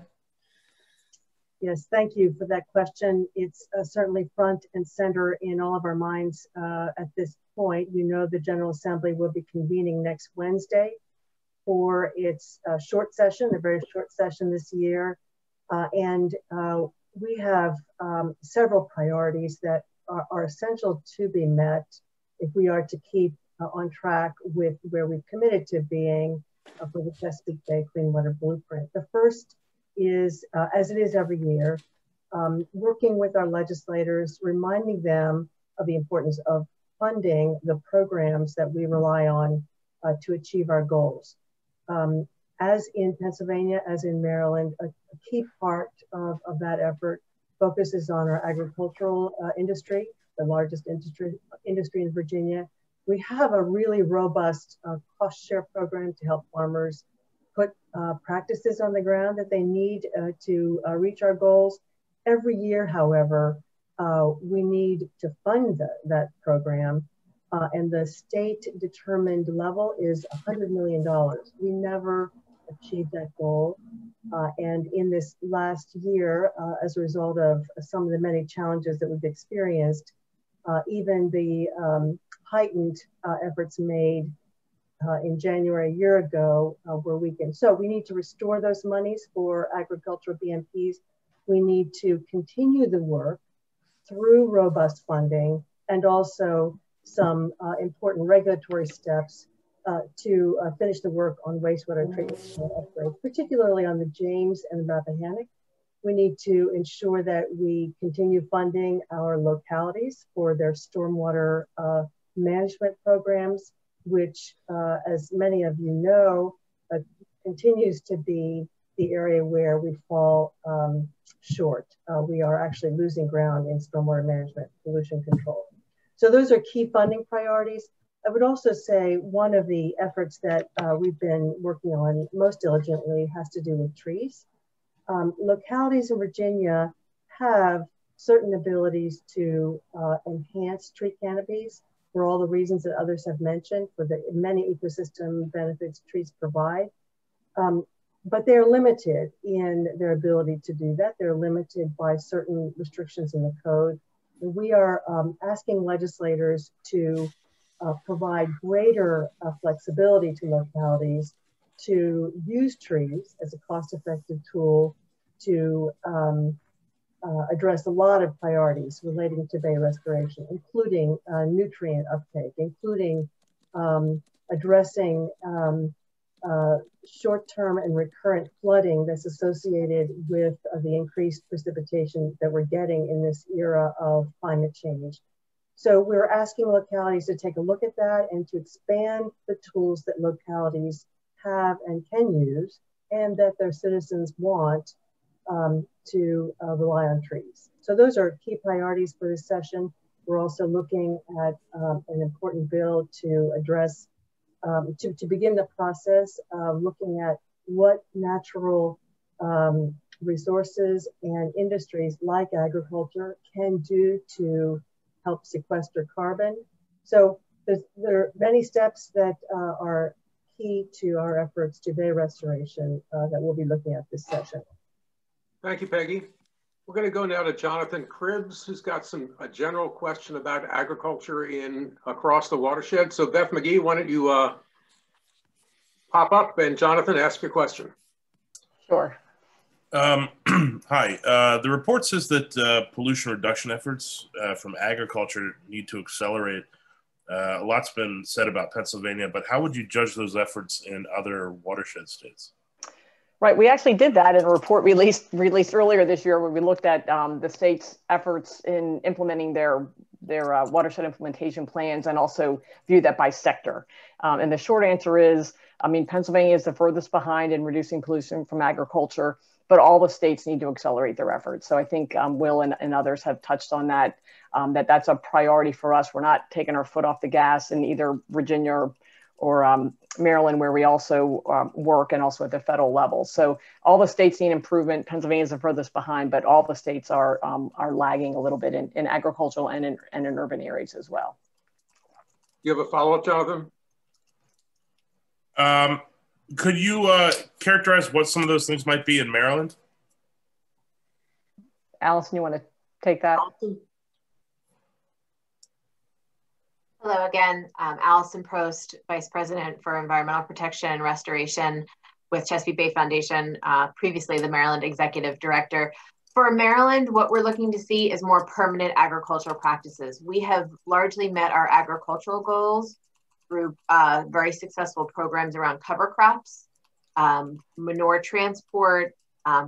Yes, thank you for that question. It's certainly front and center in all of our minds at this point. You know, the General Assembly will be convening next Wednesday for its short session, a very short session this year. We have several priorities that are essential to be met if we are to keep on track with where we've committed to being for the Chesapeake Bay Clean Water Blueprint. The first is, as it is every year, working with our legislators, reminding them of the importance of funding the programs that we rely on to achieve our goals. As in Pennsylvania, as in Maryland, a key part of that effort focuses on our agricultural industry, the largest industry in Virginia. We have a really robust cost share program to help farmers put practices on the ground that they need to reach our goals. Every year, however, we need to fund that program, and the state determined level is $100 million. We never achieved that goal. And in this last year, as a result of some of the many challenges that we've experienced, even the heightened efforts made in January a year ago were weakened. So we need to restore those monies for agricultural BMPs. We need to continue the work through robust funding and also some important regulatory steps to finish the work on wastewater treatment upgrades, particularly on the James and the Rappahannock. We need to ensure that we continue funding our localities for their stormwater management programs. which, as many of you know, continues to be the area where we fall short. We are actually losing ground in stormwater management, pollution control. So those are key funding priorities. I would also say one of the efforts that we've been working on most diligently has to do with trees. Localities in Virginia have certain abilities to enhance tree canopies for all the reasons that others have mentioned, for the many ecosystem benefits trees provide. But they're limited in their ability to do that. They're limited by certain restrictions in the code. We are asking legislators to provide greater flexibility to localities to use trees as a cost-effective tool to address a lot of priorities relating to bay restoration, including nutrient uptake, including addressing short-term and recurrent flooding that's associated with the increased precipitation that we're getting in this era of climate change. So we're asking localities to take a look at that and to expand the tools that localities have and can use and that their citizens want to rely on trees. So those are key priorities for this session. We're also looking at an important bill to address, to begin the process of looking at what natural resources and industries like agriculture can do to help sequester carbon. So there are many steps that are key to our efforts to bay restoration that we'll be looking at this session. Thank you, Peggy. We're going to go now to Jonathan Cribbs, who's got a general question about agriculture across the watershed. So Beth McGee, why don't you pop up and Jonathan, ask your question. Sure. Hi, the report says that pollution reduction efforts from agriculture need to accelerate. A lot's been said about Pennsylvania, but how would you judge those efforts in other watershed states? Right, we actually did that in a report released earlier this year where we looked at the state's efforts in implementing their watershed implementation plans and also viewed that by sector. And the short answer is, I mean, Pennsylvania is the furthest behind in reducing pollution from agriculture, but all the states need to accelerate their efforts. So I think Will and others have touched on that, that's a priority for us. We're not taking our foot off the gas in either Virginia or Maryland, where we also work, and also at the federal level. So all the states need improvement. Pennsylvania is the furthest behind, but all the states are lagging a little bit in agricultural and in urban areas as well. You have a follow-up, Jonathan? Could you characterize what some of those things might be in Maryland? Alison, you want to take that? Hello again, Alison Prost, Vice President for Environmental Protection and Restoration with Chesapeake Bay Foundation, previously the Maryland Executive Director. For Maryland, what we're looking to see is more permanent agricultural practices. We have largely met our agricultural goals through very successful programs around cover crops, manure transport,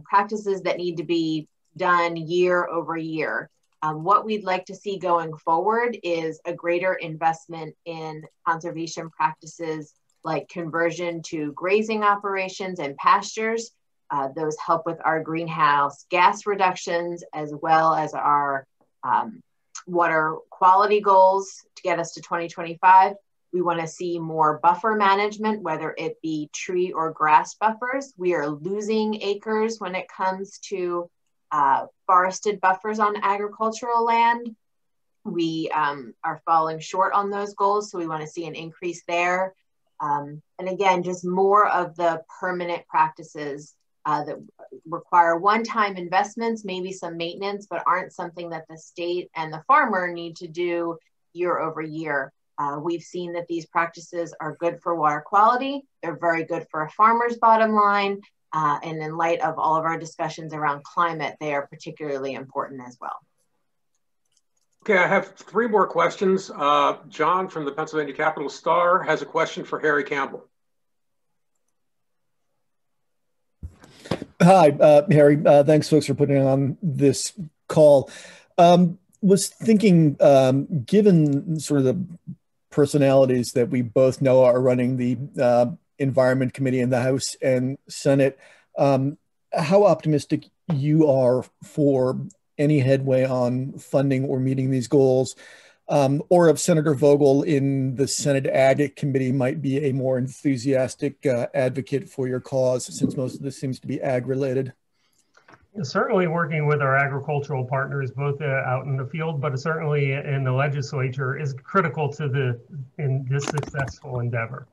practices that need to be done year over year. What we'd like to see going forward is a greater investment in conservation practices like conversion to grazing operations and pastures. Those help with our greenhouse gas reductions as well as our water quality goals to get us to 2025. We want to see more buffer management, whether it be tree or grass buffers. We are losing acres when it comes to forested buffers on agricultural land. We are falling short on those goals, so we want to see an increase there. And again, just more of the permanent practices that require one-time investments, maybe some maintenance, but aren't something that the state and the farmer need to do year over year. We've seen that these practices are good for water quality. They're very good for a farmer's bottom line. And in light of all of our discussions around climate, they are particularly important as well. Okay, I have 3 more questions. John from the Pennsylvania Capital Star has a question for Harry Campbell. Hi, Harry. Thanks, folks, for putting on this call. Was thinking, given sort of the personalities that we both know are running the Environment Committee in the House and Senate, how optimistic you are for any headway on funding or meeting these goals, or if Senator Vogel in the Senate Ag Committee might be a more enthusiastic advocate for your cause, since most of this seems to be ag related. Certainly working with our agricultural partners, both out in the field, but certainly in the legislature, is critical to in this successful endeavor.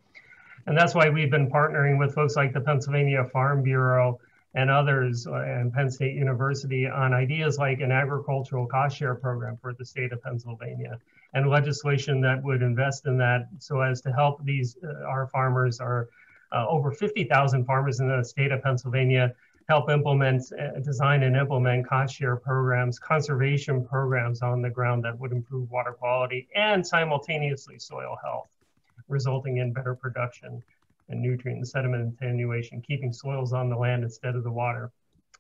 And that's why we've been partnering with folks like the Pennsylvania Farm Bureau and others, and Penn State University, on ideas like an agricultural cost share program for the state of Pennsylvania, and legislation that would invest in that so as to help these, our farmers, our over 50,000 farmers in the state of Pennsylvania, help implement, design and implement cost share programs, conservation programs on the ground that would improve water quality and simultaneously soil health, resulting in better production and nutrient and sediment attenuation, keeping soils on the land instead of the water.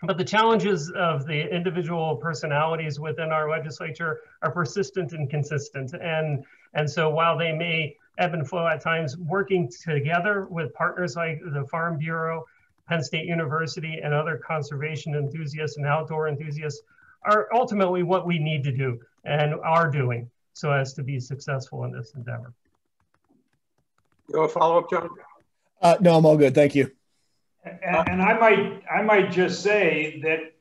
But the challenges of the individual personalities within our legislature are persistent and consistent. And so while they may ebb and flow at times, working together with partners like the Farm Bureau, Penn State University, and other conservation enthusiasts and outdoor enthusiasts are ultimately what we need to do and are doing so as to be successful in this endeavor. You have a follow-up, John? No, I'm all good. Thank you. And I might just say that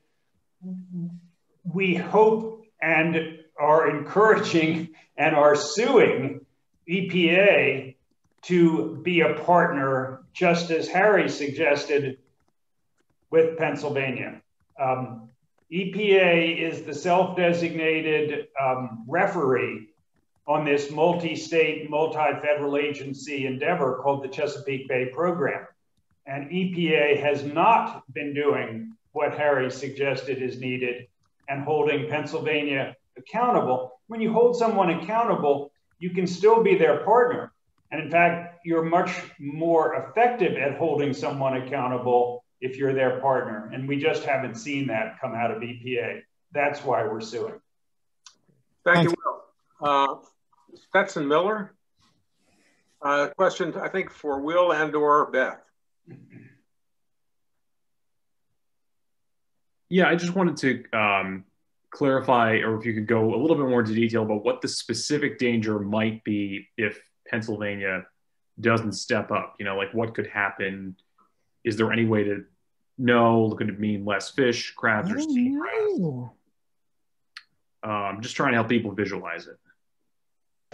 we hope and are encouraging and are suing EPA to be a partner, just as Harry suggested, with Pennsylvania. EPA is the self-designated referee on this multi-state, multi-federal agency endeavor called the Chesapeake Bay Program. And EPA has not been doing what Harry suggested is needed and holding Pennsylvania accountable. When you hold someone accountable, you can still be their partner. And in fact, you're much more effective at holding someone accountable if you're their partner. And we just haven't seen that come out of EPA. That's why we're suing. Thank you, Will. Stetson Miller. Question, I think, for Will and or Beth. Yeah, I just wanted to clarify, or if you could go a little bit more into detail about what the specific danger might be if Pennsylvania doesn't step up. You know, like what could happen? Is there any way to know? Could it mean less fish, crabs, or seagrass? Just trying to help people visualize it.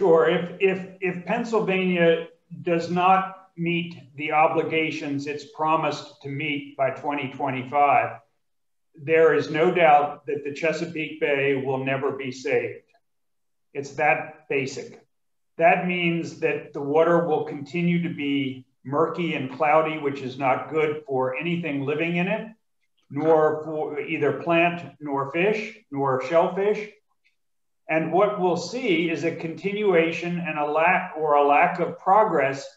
Sure. If Pennsylvania does not meet the obligations it's promised to meet by 2025, there is no doubt that the Chesapeake Bay will never be saved. It's that basic. That means that the water will continue to be murky and cloudy, which is not good for anything living in it, nor for either plant, nor fish, nor shellfish. And what we'll see is a continuation and a lack of progress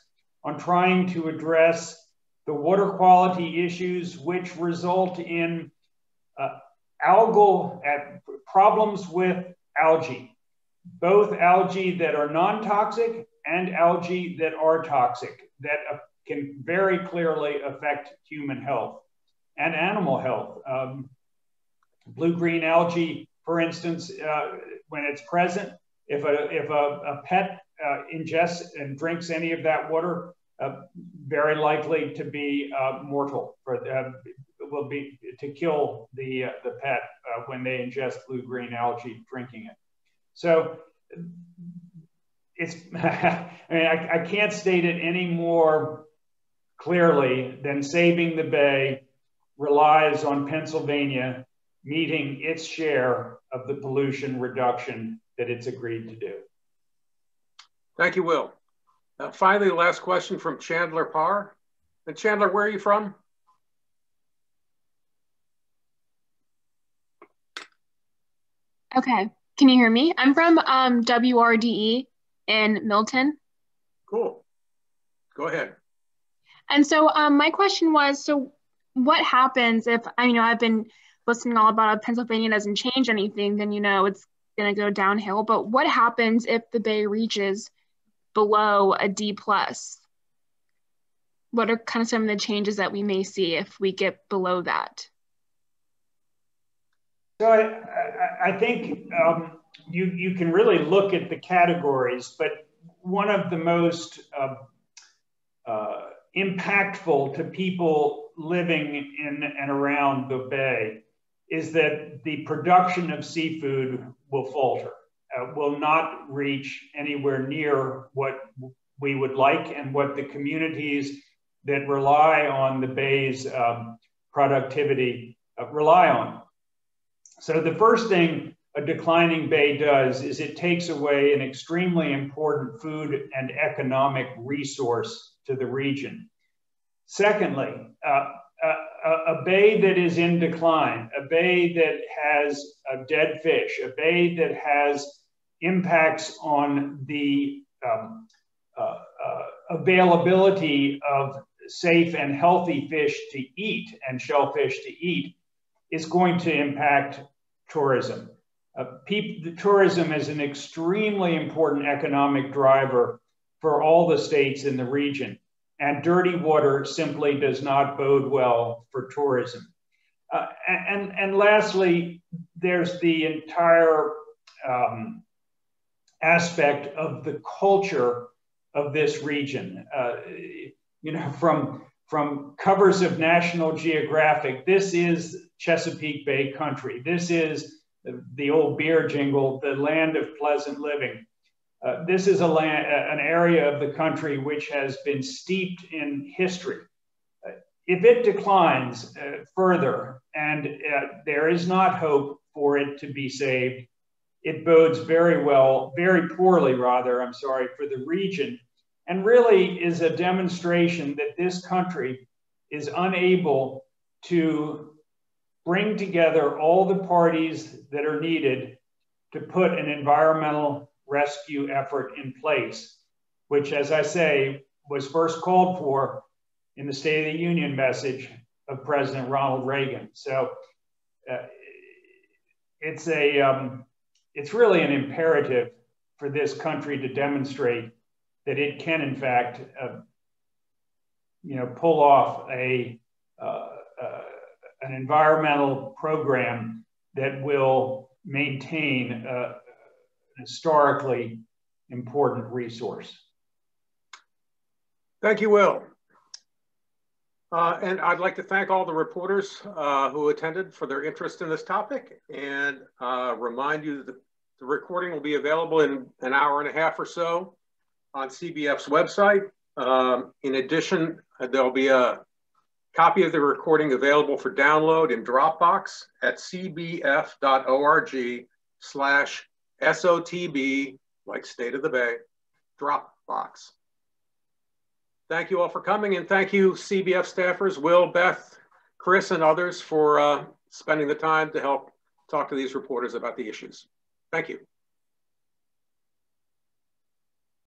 on trying to address the water quality issues, which result in algal problems with algae, both algae that are non-toxic and algae that are toxic, that can very clearly affect human health and animal health. Blue-green algae, for instance, when it's present, if a pet ingests and drinks any of that water, very likely to be mortal. Will be to kill the pet when they ingest blue-green algae drinking it. So it's, I mean, I can't state it any more clearly than saving the bay relies on Pennsylvania meeting its share of the pollution reduction that it's agreed to do. Thank you, Will. Finally, the last question from Chandler Parr. And Chandler, where are you from? Okay, can you hear me? I'm from WRDE in Milton. Cool. Go ahead. And so my question was, so what happens if, I've been listening all about if Pennsylvania doesn't change anything, then, it's going to go downhill. But what happens if the bay reaches below a D+. What are kind of some of the changes that we may see if we get below that? So I think you can really look at the categories, but one of the most impactful to people living in and around the Bay is that the production of seafood will falter, will not reach anywhere near what we would like and what the communities that rely on the Bay's productivity rely on. So the first thing a declining Bay does is it takes away an extremely important food and economic resource to the region. Secondly, a bay that is in decline, a bay that has dead fish, a bay that has impacts on the availability of safe and healthy fish to eat and shellfish to eat is going to impact tourism. Tourism is an extremely important economic driver for all the states in the region, and dirty water simply does not bode well for tourism. And lastly, there's the entire aspect of the culture of this region. You know, from covers of National Geographic, this is Chesapeake Bay country. This is the old beer jingle, the land of pleasant living. This is an area of the country which has been steeped in history. If it declines further and there is not hope for it to be saved, it bodes very poorly rather, for the region, and really is a demonstration that this country is unable to bring together all the parties that are needed to put an environmental rescue effort in place, which, as I say, was first called for in the State of the Union message of President Ronald Reagan. So it's really an imperative for this country to demonstrate that it can, in fact, pull off an environmental program that will maintain an historically important resource. Thank you, Will. And I'd like to thank all the reporters who attended for their interest in this topic, and remind you that the recording will be available in an hour and a half or so on CBF's website. In addition, there'll be a copy of the recording available for download in Dropbox at cbf.org/SOTB, like State of the Bay, Dropbox. Thank you all for coming, and thank you CBF staffers, Will, Beth, Chris, and others for spending the time to help talk to these reporters about the issues. Thank you.